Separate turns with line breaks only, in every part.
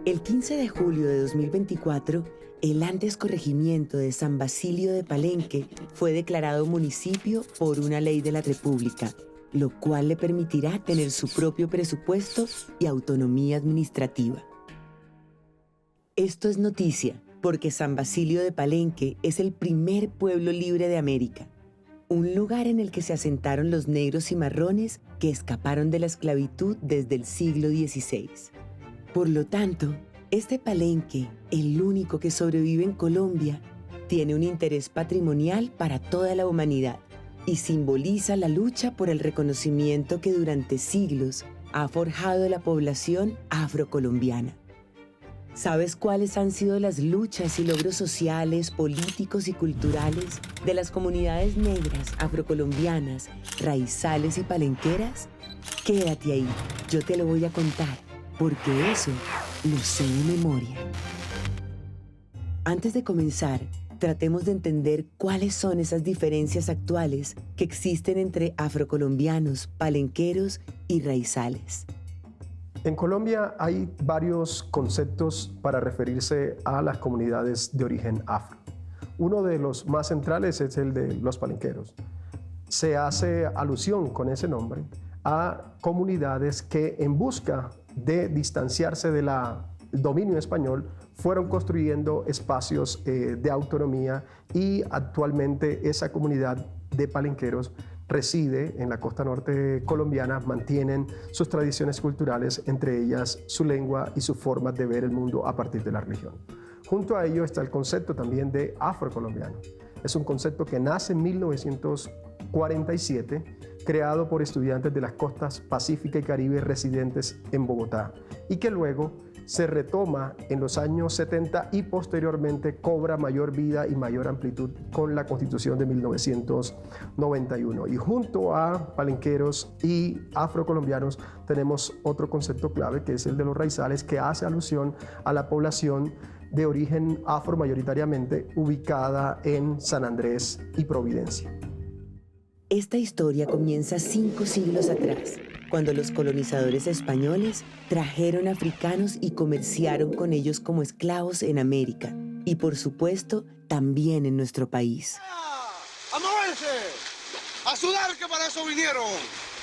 El 15 de julio de 2024, el antes corregimiento de San Basilio de Palenque fue declarado municipio por una ley de la República, lo cual le permitirá tener su propio presupuesto y autonomía administrativa. Esto es noticia porque San Basilio de Palenque es el primer pueblo libre de América, un lugar en el que se asentaron los negros y marrones que escaparon de la esclavitud desde el siglo XVI. Por lo tanto, este Palenque, el único que sobrevive en Colombia, tiene un interés patrimonial para toda la humanidad y simboliza la lucha por el reconocimiento que durante siglos ha forjado la población afrocolombiana. ¿Sabes cuáles han sido las luchas y logros sociales, políticos y culturales de las comunidades negras, afrocolombianas, raizales y palenqueras? Quédate ahí, yo te lo voy a contar, porque eso lo sé de memoria. Antes de comenzar, tratemos de entender cuáles son esas diferencias actuales que existen entre afrocolombianos, palenqueros y raizales.
En Colombia hay varios conceptos para referirse a las comunidades de origen afro. Uno de los más centrales es el de los palenqueros. Se hace alusión con ese nombre a comunidades que en busca de distanciarse del dominio español fueron construyendo espacios de autonomía y actualmente esa comunidad de palenqueros reside en la costa norte colombiana, mantienen sus tradiciones culturales, entre ellas su lengua y su forma de ver el mundo a partir de la religión. Junto a ello está el concepto también de afrocolombiano. Es un concepto que nace en 1947, creado por estudiantes de las costas Pacífica y Caribe residentes en Bogotá, y que luego se retoma en los años 70 y posteriormente cobra mayor vida y mayor amplitud con la Constitución de 1991. Y junto a palenqueros y afrocolombianos tenemos otro concepto clave, que es el de los raizales, que hace alusión a la población de origen afro mayoritariamente ubicada en San Andrés y Providencia.
Esta historia comienza 5 siglos atrás, cuando los colonizadores españoles trajeron africanos y comerciaron con ellos como esclavos en América y, por supuesto, también en nuestro país.
¡A moverse! ¡A sudar, que para eso vinieron!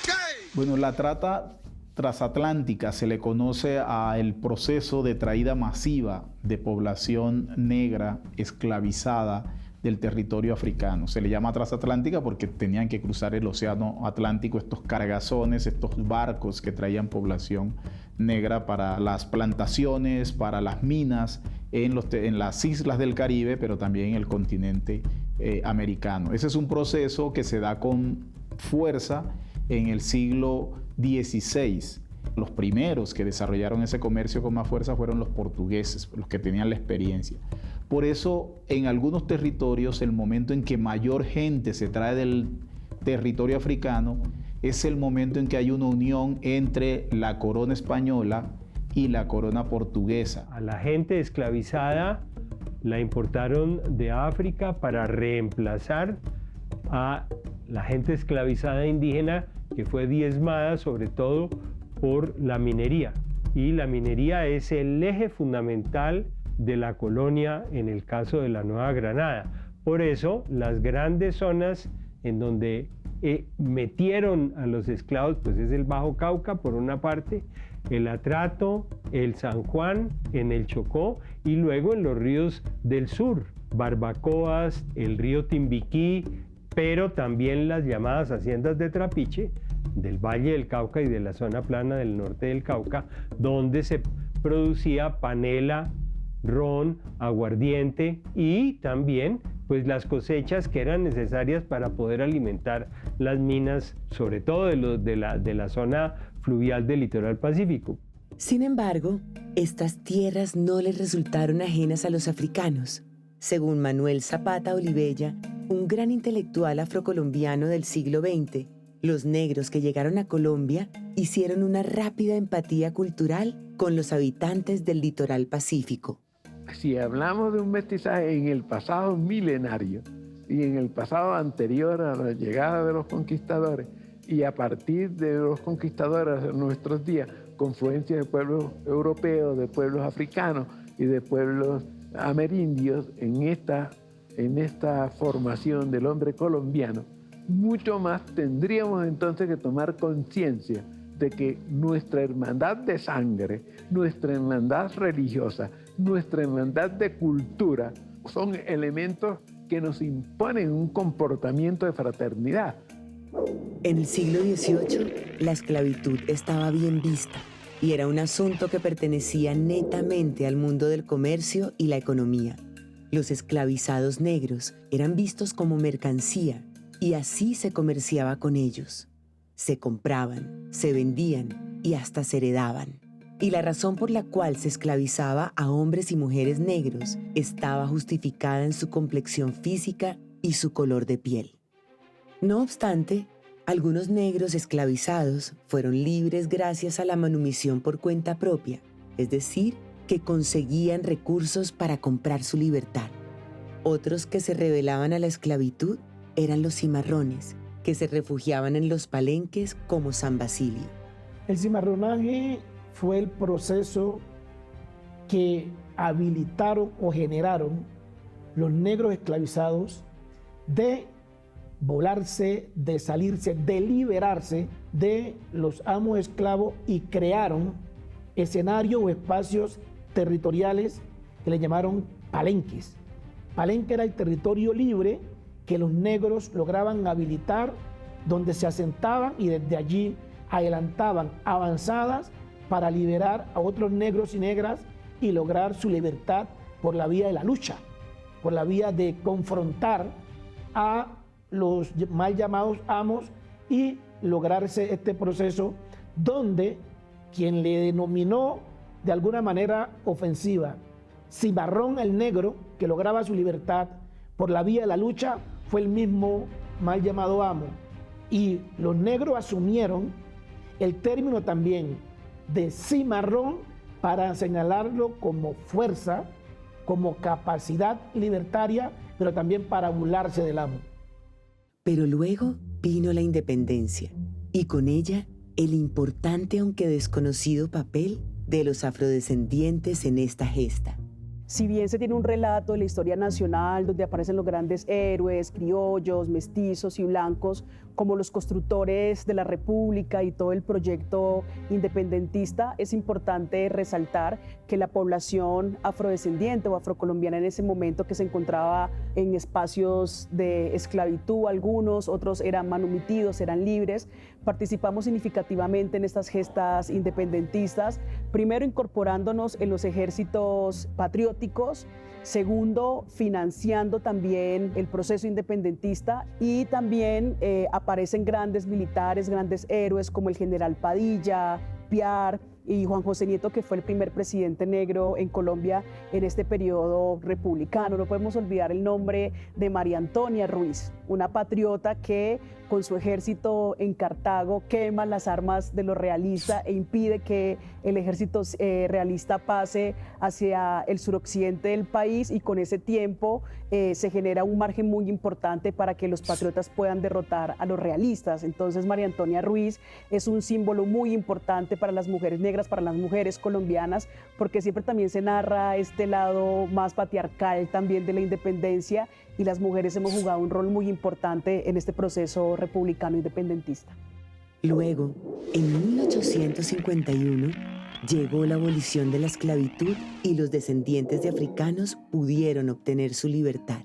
¿Qué?
Bueno, la trata transatlántica se le conoce al proceso de traída masiva de población negra esclavizada del territorio africano. Se le llama transatlántica porque tenían que cruzar el océano Atlántico estos cargazones, estos barcos que traían población negra para las plantaciones, para las minas en las islas del Caribe, pero también en el continente americano. Ese es un proceso que se da con fuerza en el siglo XVI. Los primeros que desarrollaron ese comercio con más fuerza fueron los portugueses, los que tenían la experiencia. Por eso, en algunos territorios, el momento en que mayor gente se trae del territorio africano es el momento en que hay una unión entre la corona española y la corona portuguesa.
A la gente esclavizada la importaron de África para reemplazar a la gente esclavizada indígena que fue diezmada sobre todo por la minería. Y la minería es el eje fundamental de la colonia en el caso de la Nueva Granada. Por eso las grandes zonas en donde metieron a los esclavos pues es el Bajo Cauca por una parte, el Atrato, el San Juan en el Chocó y luego en los ríos del sur, Barbacoas, el río Timbiquí, pero también las llamadas haciendas de Trapiche del Valle del Cauca y de la zona plana del norte del Cauca, donde se producía panela, ron, aguardiente y también pues las cosechas que eran necesarias para poder alimentar las minas, sobre todo de la zona fluvial del litoral pacífico.
Sin embargo, estas tierras no les resultaron ajenas a los africanos. Según Manuel Zapata Olivella, un gran intelectual afrocolombiano del siglo XX, los negros que llegaron a Colombia hicieron una rápida empatía cultural con los habitantes del litoral pacífico.
Si hablamos de un mestizaje en el pasado milenario y en el pasado anterior a la llegada de los conquistadores y a partir de los conquistadores de nuestros días, confluencia de pueblos europeos, de pueblos africanos y de pueblos amerindios en esta formación del hombre colombiano, mucho más tendríamos entonces que tomar conciencia de que nuestra hermandad de sangre, nuestra hermandad religiosa, nuestra hermandad de cultura son elementos que nos imponen un comportamiento de fraternidad.
En el siglo XVIII, la esclavitud estaba bien vista y era un asunto que pertenecía netamente al mundo del comercio y la economía. Los esclavizados negros eran vistos como mercancía y así se comerciaba con ellos. Se compraban, se vendían y hasta se heredaban. Y la razón por la cual se esclavizaba a hombres y mujeres negros estaba justificada en su complexión física y su color de piel. No obstante, algunos negros esclavizados fueron libres gracias a la manumisión por cuenta propia, es decir, que conseguían recursos para comprar su libertad. Otros que se rebelaban a la esclavitud eran los cimarrones, que se refugiaban en los palenques como San Basilio.
El cimarronaje fue el proceso que habilitaron o generaron los negros esclavizados de volarse, de salirse, de liberarse de los amos esclavos y crearon escenarios o espacios territoriales que le llamaron palenques. Palenque era el territorio libre que los negros lograban habilitar, donde se asentaban y desde allí adelantaban avanzadas para liberar a otros negros y negras y lograr su libertad por la vía de la lucha, por la vía de confrontar a los mal llamados amos y lograrse este proceso donde quien le denominó de alguna manera ofensiva cimarrón el negro que lograba su libertad por la vía de la lucha fue el mismo mal llamado amo. Y los negros asumieron el término también de cimarrón para señalarlo como fuerza, como capacidad libertaria, pero también para burlarse del amo.
Pero luego vino la independencia y con ella el importante aunque desconocido papel de los afrodescendientes en esta gesta.
Si bien se tiene un relato de la historia nacional donde aparecen los grandes héroes, criollos, mestizos y blancos, como los constructores de la República y todo el proyecto independentista, es importante resaltar que la población afrodescendiente o afrocolombiana en ese momento que se encontraba en espacios de esclavitud, algunos, otros eran manumitidos, eran libres, participamos significativamente en estas gestas independentistas, primero incorporándonos en los ejércitos patrióticos, segundo, financiando también el proceso independentista y también aparecen grandes militares, grandes héroes como el general Padilla, Piar y Juan José Nieto, que fue el primer presidente negro en Colombia en este periodo republicano. No podemos olvidar el nombre de María Antonia Ruiz, una patriota que con su ejército en Cartago quema las armas de los realistas e impide que el ejército realista pase hacia el suroccidente del país, y con ese tiempo se genera un margen muy importante para que los patriotas puedan derrotar a los realistas. Entonces María Antonia Ruiz es un símbolo muy importante para las mujeres negras, para las mujeres colombianas, porque siempre también se narra este lado más patriarcal también de la independencia, y las mujeres hemos jugado un rol muy importante en este proceso republicano independentista.
Luego, en 1851, llegó la abolición de la esclavitud y los descendientes de africanos pudieron obtener su libertad.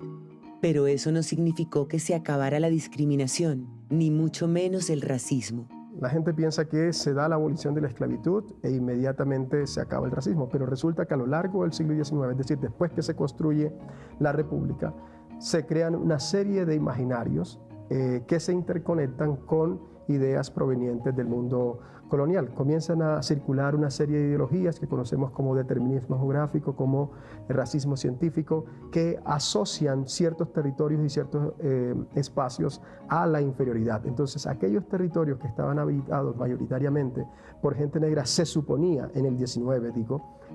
Pero eso no significó que se acabara la discriminación, ni mucho menos el racismo.
La gente piensa que se da la abolición de la esclavitud e inmediatamente se acaba el racismo, pero resulta que a lo largo del siglo XIX, es decir, después que se construye la República, se crean una serie de imaginarios que se interconectan con ideas provenientes del mundo colonial. Comienzan a circular una serie de ideologías que conocemos como determinismo geográfico, como el racismo científico, que asocian ciertos territorios y ciertos espacios a la inferioridad. Entonces, aquellos territorios que estaban habitados mayoritariamente por gente negra, se suponía en el XIX,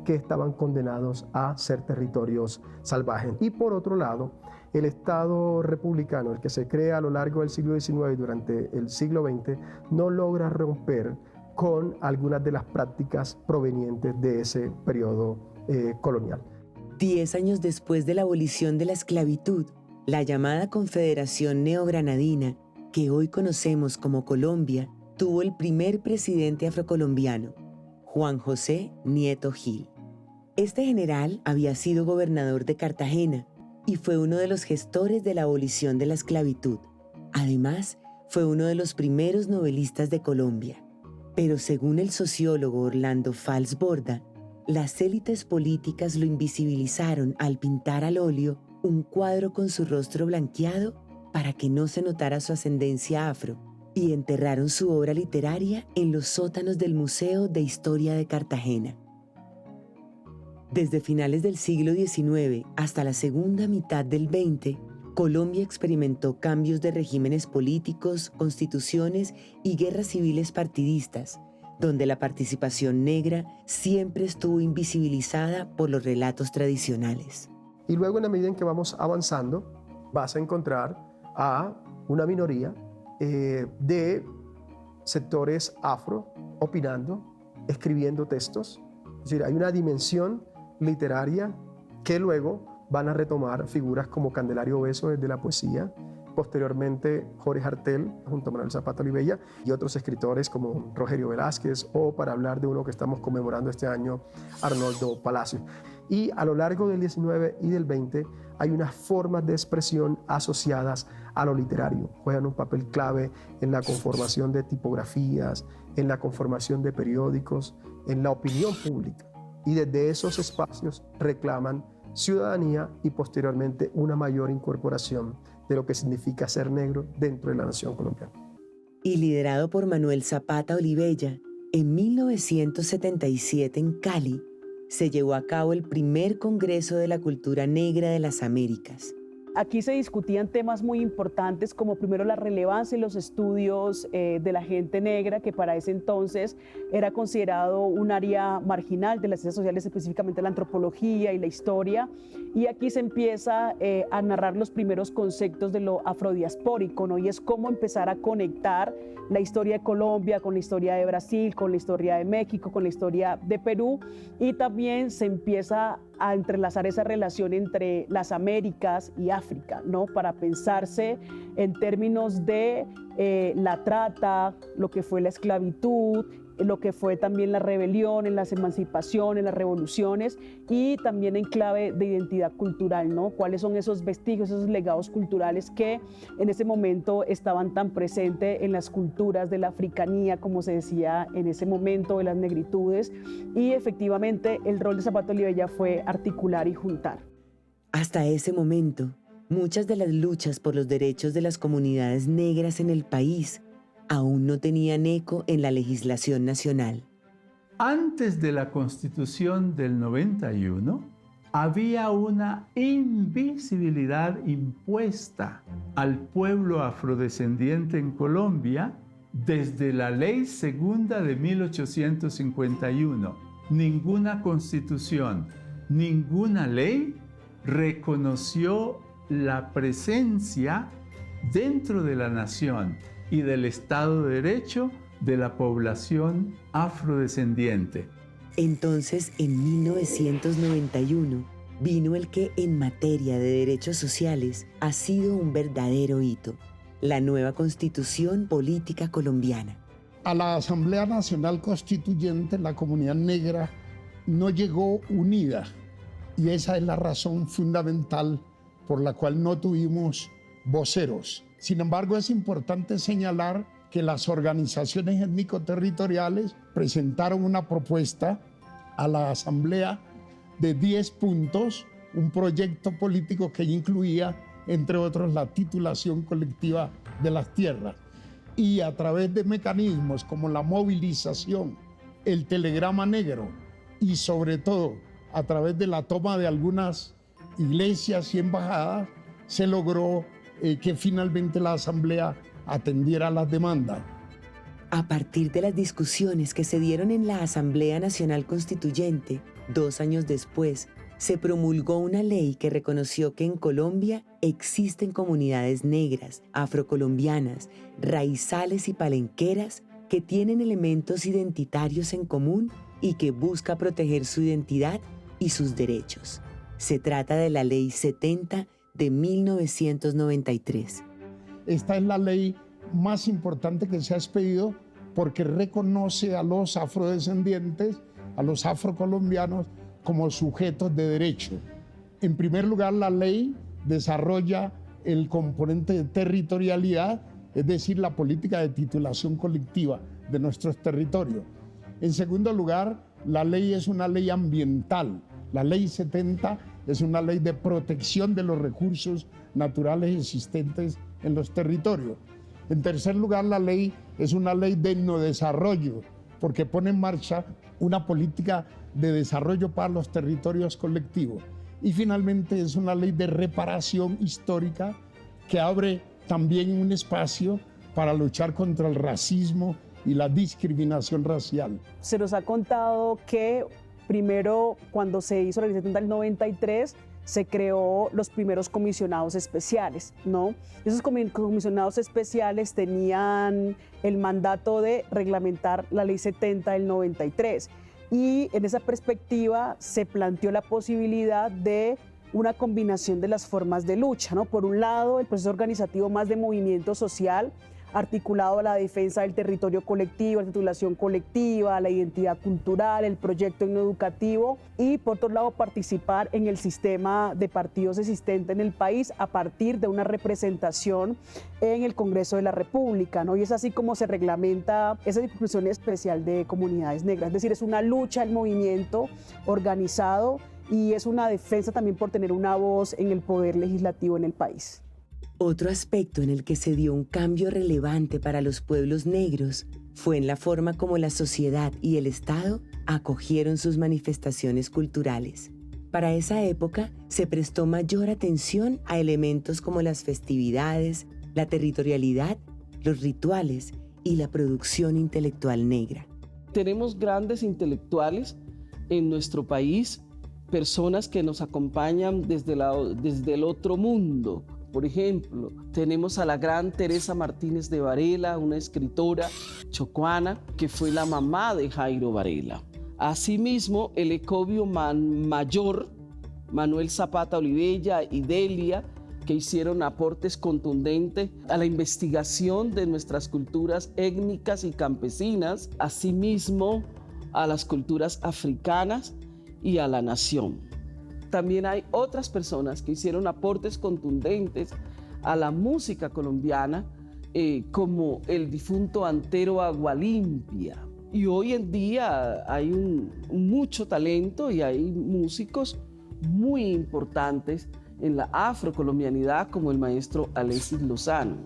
que estaban condenados a ser territorios salvajes. Y por otro lado, el Estado republicano, el que se crea a lo largo del siglo XIX y durante el siglo XX, no logra romper con algunas de las prácticas provenientes de ese periodo colonial.
10 años después de la abolición de la esclavitud, la llamada Confederación Neogranadina, que hoy conocemos como Colombia, tuvo el primer presidente afrocolombiano, Juan José Nieto Gil. Este general había sido gobernador de Cartagena y fue uno de los gestores de la abolición de la esclavitud. Además, fue uno de los primeros novelistas de Colombia. Pero según el sociólogo Orlando Fals Borda, las élites políticas lo invisibilizaron al pintar al óleo un cuadro con su rostro blanqueado para que no se notara su ascendencia afro, y enterraron su obra literaria en los sótanos del Museo de Historia de Cartagena. Desde finales del siglo XIX hasta la segunda mitad del XX, Colombia experimentó cambios de regímenes políticos, constituciones y guerras civiles partidistas, donde la participación negra siempre estuvo invisibilizada por los relatos tradicionales.
Y luego, en la medida en que vamos avanzando, vas a encontrar a una minoría de sectores afro opinando, escribiendo textos. Es decir, hay una dimensión literaria que luego van a retomar figuras como Candelario Beso desde la poesía, posteriormente Jorge Hartel junto a Manuel Zapata Olivella y otros escritores como Rogerio Velázquez, o para hablar de uno que estamos conmemorando este año, Arnoldo Palacio. Y a lo largo del 19 y del 20 hay unas formas de expresión asociadas a lo literario. Juegan un papel clave en la conformación de tipografías, en la conformación de periódicos, en la opinión pública. Y desde esos espacios reclaman ciudadanía y posteriormente una mayor incorporación de lo que significa ser negro dentro de la nación colombiana.
Y liderado por Manuel Zapata Olivella, en 1977 en Cali, se llevó a cabo el primer Congreso de la Cultura Negra de las Américas.
Aquí se discutían temas muy importantes como primero la relevancia en los estudios de la gente negra, que para ese entonces era considerado un área marginal de las ciencias sociales, específicamente la antropología y la historia. Y aquí se empieza a narrar los primeros conceptos de lo afrodiaspórico, ¿no? Y es cómo empezar a conectar la historia de Colombia con la historia de Brasil, con la historia de México, con la historia de Perú, y también se empieza a entrelazar esa relación entre las Américas y África, ¿no? Para pensarse en términos de la trata, lo que fue la esclavitud, lo que fue también la rebelión, en las emancipaciones, las revoluciones, y también en clave de identidad cultural, ¿no? ¿Cuáles son esos vestigios, esos legados culturales que en ese momento estaban tan presentes en las culturas de la africanía, como se decía en ese momento, de las negritudes? Y efectivamente el rol de Zapata Olivella fue articular y juntar.
Hasta ese momento, muchas de las luchas por los derechos de las comunidades negras en el país aún no tenían eco en la legislación nacional.
Antes de la Constitución del 91, había una invisibilidad impuesta al pueblo afrodescendiente en Colombia desde la Ley Segunda de 1851. Ninguna constitución, ninguna ley reconoció la presencia dentro de la nación y del Estado de Derecho de la población afrodescendiente.
Entonces, en 1991, vino el que en materia de derechos sociales ha sido un verdadero hito: la nueva Constitución Política Colombiana.
A la Asamblea Nacional Constituyente, la comunidad negra no llegó unida, y esa es la razón fundamental por la cual no tuvimos voceros. Sin embargo, es importante señalar que las organizaciones étnico-territoriales presentaron una propuesta a la Asamblea de 10 puntos, un proyecto político que incluía, entre otros, la titulación colectiva de las tierras. Y a través de mecanismos como la movilización, el telegrama negro y sobre todo a través de la toma de algunas iglesias y embajadas, se logró que finalmente la Asamblea atendiera las demandas.
A partir de las discusiones que se dieron en la Asamblea Nacional Constituyente, 2 años después, se promulgó una ley que reconoció que en Colombia existen comunidades negras, afrocolombianas, raizales y palenqueras que tienen elementos identitarios en común y que busca proteger su identidad y sus derechos. Se trata de la Ley 70 de 1993.
Esta es la ley más importante que se ha expedido porque reconoce a los afrodescendientes, a los afrocolombianos, como sujetos de derecho. En primer lugar, la ley desarrolla el componente de territorialidad, es decir, la política de titulación colectiva de nuestros territorios. En segundo lugar, la ley es una ley ambiental. La ley 70 es una ley de protección de los recursos naturales existentes en los territorios. En tercer lugar, la ley es una ley de etnodesarrollo, porque pone en marcha una política de desarrollo para los territorios colectivos. Y finalmente es una ley de reparación histórica que abre también un espacio para luchar contra el racismo y la discriminación racial.
Se nos ha contado que primero, cuando se hizo la Ley 70 del 93, se creó los primeros comisionados especiales, ¿no? Esos comisionados especiales tenían el mandato de reglamentar la Ley 70 del 93. Y en esa perspectiva se planteó la posibilidad de una combinación de las formas de lucha, ¿no? Por un lado, el proceso organizativo más de movimiento social, articulado a la defensa del territorio colectivo, la titulación colectiva, la identidad cultural, el proyecto educativo, y por otro lado participar en el sistema de partidos existente en el país a partir de una representación en el Congreso de la República, ¿no? Y es así como se reglamenta esa discusión especial de comunidades negras, es decir, es una lucha, el movimiento organizado, y es una defensa también por tener una voz en el poder legislativo en el país.
Otro aspecto en el que se dio un cambio relevante para los pueblos negros fue en la forma como la sociedad y el Estado acogieron sus manifestaciones culturales. Para esa época se prestó mayor atención a elementos como las festividades, la territorialidad, los rituales y la producción intelectual negra.
Tenemos grandes intelectuales en nuestro país, personas que nos acompañan desde el otro mundo. Por ejemplo, tenemos a la gran Teresa Martínez de Varela, una escritora chocuana que fue la mamá de Jairo Varela. Asimismo, el ecobio mayor, Manuel Zapata Olivella y Delia, que hicieron aportes contundentes a la investigación de nuestras culturas étnicas y campesinas, asimismo a las culturas africanas y a la nación. También hay otras personas que hicieron aportes contundentes a la música colombiana, como el difunto Antero Agualimpia. Y hoy en día hay mucho talento y hay músicos muy importantes en la afrocolombianidad, como el maestro Alexis Lozano.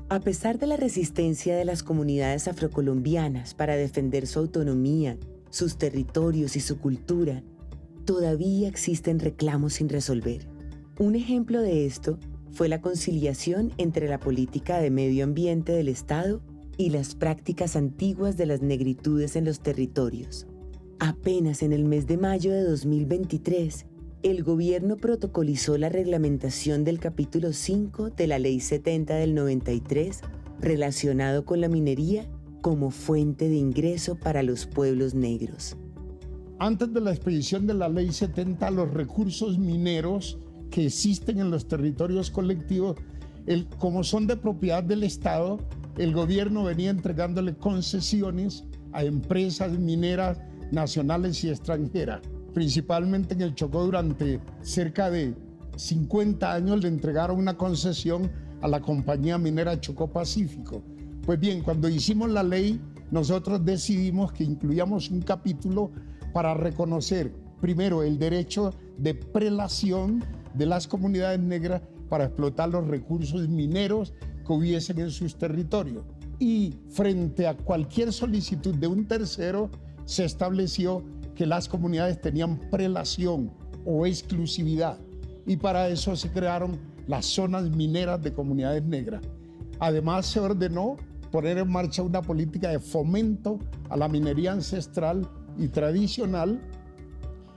A pesar de la resistencia de las comunidades afrocolombianas para defender su autonomía, sus territorios y su cultura, todavía existen reclamos sin resolver. Un ejemplo de esto fue la conciliación entre la política de medio ambiente del Estado y las prácticas antiguas de las negritudes en los territorios. Apenas en el mes de mayo de 2023, el gobierno protocolizó la reglamentación del capítulo 5 de la Ley 70 del 93, relacionado con la minería como fuente de ingreso para los pueblos negros.
Antes de la expedición de la Ley 70, los recursos mineros que existen en los territorios colectivos, como son de propiedad del Estado, el gobierno venía entregándole concesiones a empresas mineras nacionales y extranjeras. Principalmente en el Chocó, durante cerca de 50 años le entregaron una concesión a la compañía minera Chocó Pacífico. Pues bien, cuando hicimos la ley, nosotros decidimos que incluíamos un capítulo para reconocer, primero, el derecho de prelación de las comunidades negras para explotar los recursos mineros que hubiesen en sus territorios. Y frente a cualquier solicitud de un tercero, se estableció que las comunidades tenían prelación o exclusividad. Y para eso se crearon las zonas mineras de comunidades negras. Además, se ordenó poner en marcha una política de fomento a la minería ancestral y tradicional,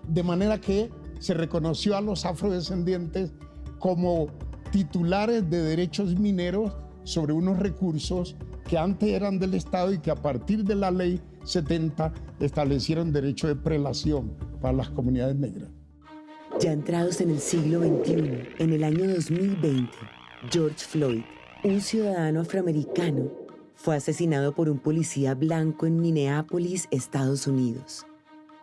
de manera que se reconoció a los afrodescendientes como titulares de derechos mineros sobre unos recursos que antes eran del Estado y que a partir de la ley 70 establecieron derecho de prelación para las comunidades negras.
Ya entrados en el siglo XXI, en el año 2020, George Floyd, un ciudadano afroamericano, fue asesinado por un policía blanco en Minneapolis, Estados Unidos.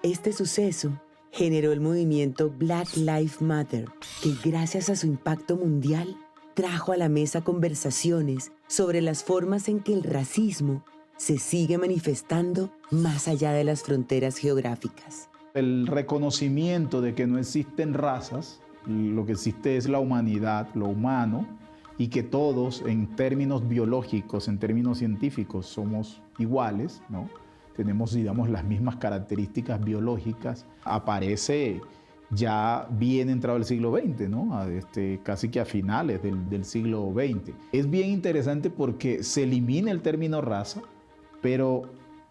Este suceso generó el movimiento Black Lives Matter, que gracias a su impacto mundial trajo a la mesa conversaciones sobre las formas en que el racismo se sigue manifestando más allá de las fronteras geográficas.
El reconocimiento de que no existen razas, lo que existe es la humanidad, lo humano, y que todos en términos biológicos, en términos científicos, somos iguales, ¿no? Tenemos, digamos, las mismas características biológicas, aparece ya bien entrado el siglo XX, ¿no? Casi que a finales del siglo XX. Es bien interesante porque se elimina el término raza, pero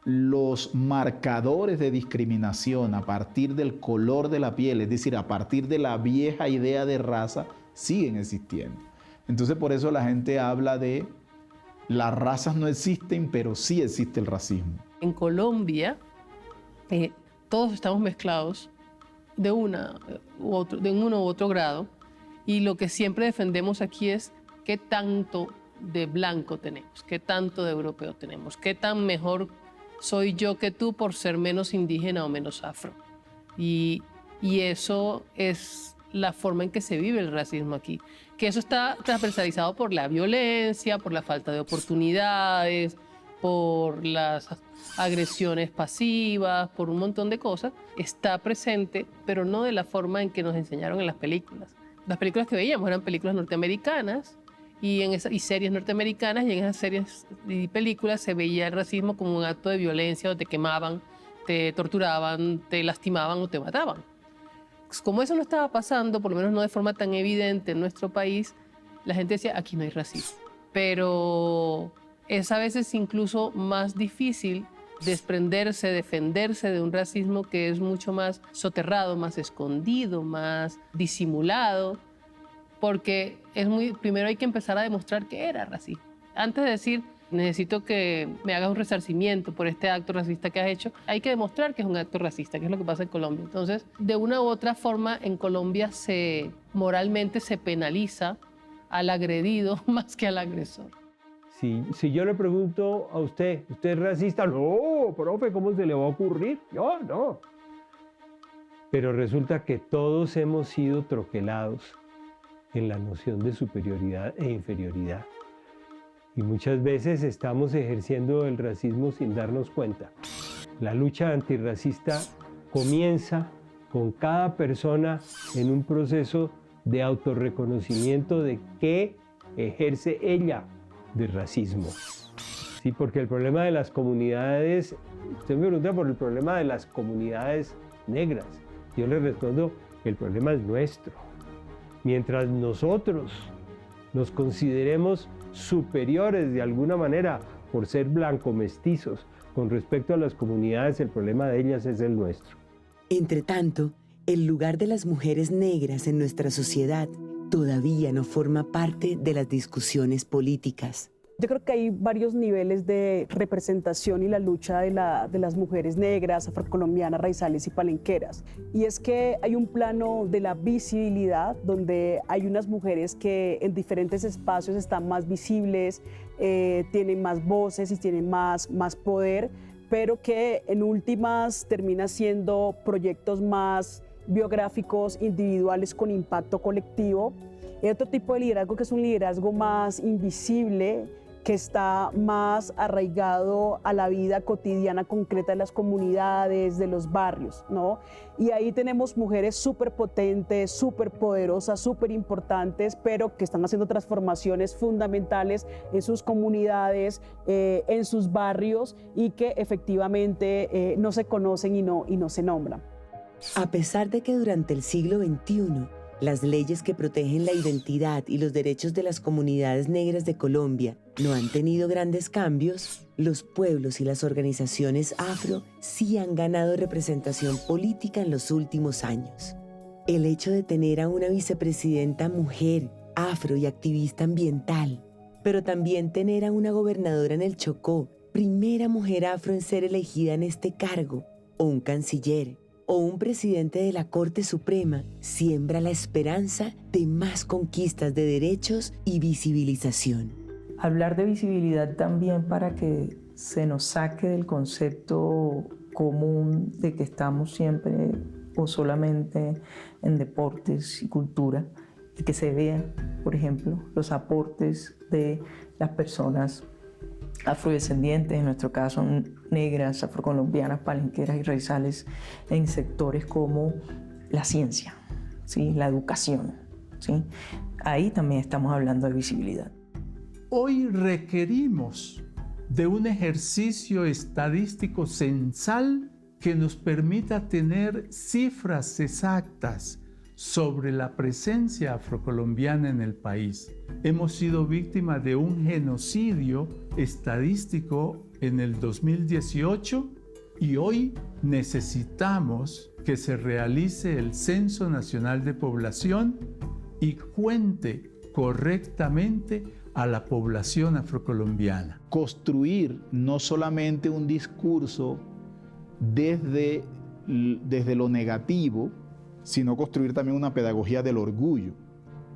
los marcadores de discriminación a partir del color de la piel, es decir, a partir de la vieja idea de raza, siguen existiendo. Entonces, por eso la gente habla de las razas no existen, pero sí existe el racismo.
En Colombia, todos estamos mezclados de uno u otro grado, y lo que siempre defendemos aquí es qué tanto de blanco tenemos, qué tanto de europeo tenemos, qué tan mejor soy yo que tú por ser menos indígena o menos afro. Y eso es la forma en que se vive el racismo aquí, que eso está transversalizado por la violencia, por la falta de oportunidades, por las agresiones pasivas, por un montón de cosas. Está presente, pero no de la forma en que nos enseñaron en las películas. Las películas que veíamos eran películas norteamericanas y series norteamericanas, y en esas series y películas se veía el racismo como un acto de violencia, donde te quemaban, te torturaban, te lastimaban o te mataban. Como eso no estaba pasando, por lo menos no de forma tan evidente en nuestro país, la gente decía, aquí no hay racismo. Pero es a veces incluso más difícil desprenderse, defenderse de un racismo que es mucho más soterrado, más escondido, más disimulado, porque primero hay que empezar a demostrar que era racismo. Antes de decir, necesito que me hagas un resarcimiento por este acto racista que has hecho, hay que demostrar que es un acto racista, que es lo que pasa en Colombia. Entonces, de una u otra forma, en Colombia moralmente se penaliza al agredido más que al agresor.
Si yo le pregunto a usted, ¿usted es racista? No, profe, ¿cómo se le va a ocurrir? Yo no. Pero resulta que todos hemos sido troquelados en la noción de superioridad e inferioridad. Y muchas veces estamos ejerciendo el racismo sin darnos cuenta. La lucha antirracista comienza con cada persona en un proceso de autorreconocimiento de qué ejerce ella de racismo. Sí, porque el problema de las comunidades, usted me pregunta por el problema de las comunidades negras. Yo le respondo, el problema es nuestro. Mientras nosotros nos consideremos superiores de alguna manera por ser blanco mestizos con respecto a las comunidades, el problema de ellas es el nuestro.
Entre tanto, el lugar de las mujeres negras en nuestra sociedad todavía no forma parte de las discusiones políticas.
Yo creo que hay varios niveles de representación y la lucha de las mujeres negras, afrocolombianas, raizales y palenqueras. Y es que hay un plano de la visibilidad donde hay unas mujeres que en diferentes espacios están más visibles, tienen más voces y tienen más poder, pero que en últimas termina siendo proyectos más biográficos, individuales con impacto colectivo. Hay otro tipo de liderazgo que es un liderazgo más invisible, que está más arraigado a la vida cotidiana concreta de las comunidades, de los barrios, ¿no? Y ahí tenemos mujeres súper potentes, súper poderosas, súper importantes, pero que están haciendo transformaciones fundamentales en sus comunidades, en sus barrios, y que efectivamente no se conocen y no se nombran.
A pesar de que durante el siglo XXI, las leyes que protegen la identidad y los derechos de las comunidades negras de Colombia no han tenido grandes cambios, los pueblos y las organizaciones afro sí han ganado representación política en los últimos años. El hecho de tener a una vicepresidenta mujer, afro y activista ambiental, pero también tener a una gobernadora en el Chocó, primera mujer afro en ser elegida en este cargo, o un canciller, o un presidente de la Corte Suprema, siembra la esperanza de más conquistas de derechos y visibilización.
Hablar de visibilidad también para que se nos saque del concepto común de que estamos siempre o solamente en deportes y cultura, y que se vean, por ejemplo, los aportes de las personas afrodescendientes, en nuestro caso negras, afrocolombianas, palenqueras y raizales, en sectores como la ciencia, ¿sí? La educación, ¿sí? Ahí también estamos hablando de visibilidad.
Hoy requerimos de un ejercicio estadístico censal que nos permita tener cifras exactas sobre la presencia afrocolombiana en el país. Hemos sido víctimas de un genocidio estadístico en el 2018 y hoy necesitamos que se realice el Censo Nacional de Población y cuente correctamente a la población afrocolombiana.
Construir no solamente un discurso desde lo negativo, sino construir también una pedagogía del orgullo.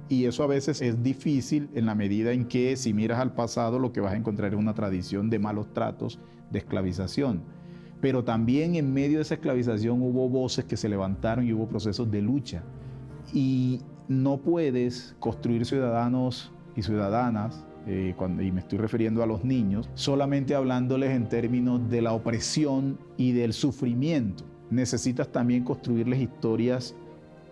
Y eso a veces es difícil en la medida en que si miras al pasado lo que vas a encontrar es una tradición de malos tratos, de esclavización. Pero también en medio de esa esclavización hubo voces que se levantaron y hubo procesos de lucha. Y no puedes construir ciudadanos y ciudadanas, y me estoy refiriendo a los niños, solamente hablándoles en términos de la opresión y del sufrimiento. Necesitas también construirles historias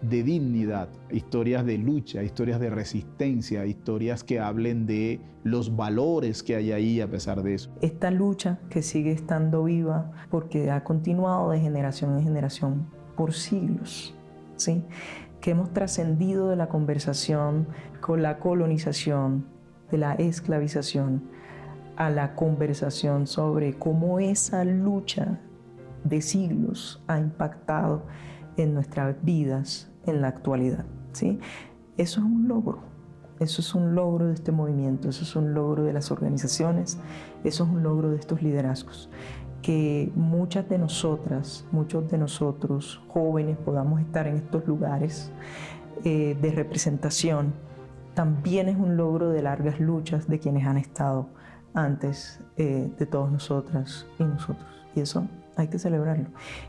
de dignidad, historias de lucha, historias de resistencia, historias que hablen de los valores que hay ahí a pesar de eso.
Esta lucha que sigue estando viva porque ha continuado de generación en generación por siglos, ¿sí? Que hemos trascendido de la conversación con la colonización, de la esclavización, a la conversación sobre cómo esa lucha de siglos ha impactado en nuestras vidas en la actualidad, ¿sí? Eso es un logro, eso es un logro de este movimiento, eso es un logro de las organizaciones, eso es un logro de estos liderazgos. Que muchas de nosotras, muchos de nosotros jóvenes podamos estar en estos lugares de representación, también es un logro de largas luchas de quienes han estado antes de todas nosotras y nosotros. Y eso hay que celebrarlo.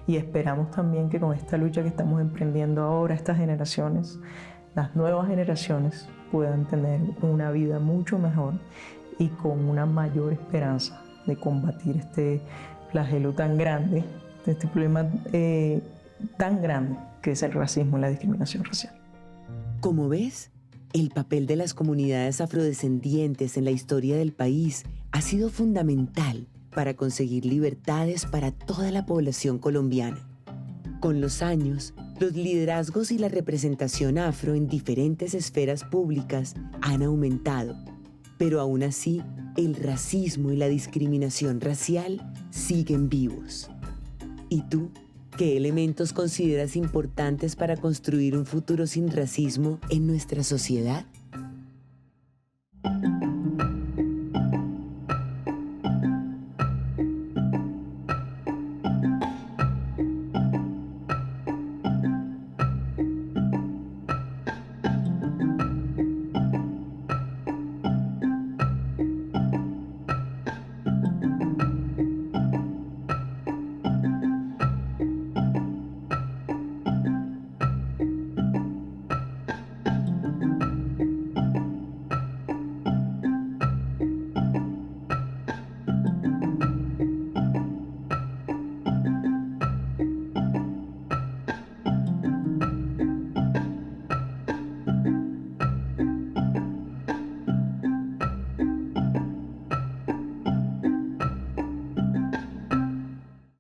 Y esperamos también que con esta lucha que estamos emprendiendo ahora, estas generaciones, las nuevas generaciones, puedan tener una vida mucho mejor y con una mayor esperanza de combatir este flagelo tan grande, este problema tan grande que es el racismo y la discriminación racial.
Como ves, el papel de las comunidades afrodescendientes en la historia del país ha sido fundamental para conseguir libertades para toda la población colombiana. Con los años, los liderazgos y la representación afro en diferentes esferas públicas han aumentado, pero aún así, el racismo y la discriminación racial siguen vivos. ¿Y tú, qué elementos consideras importantes para construir un futuro sin racismo en nuestra sociedad?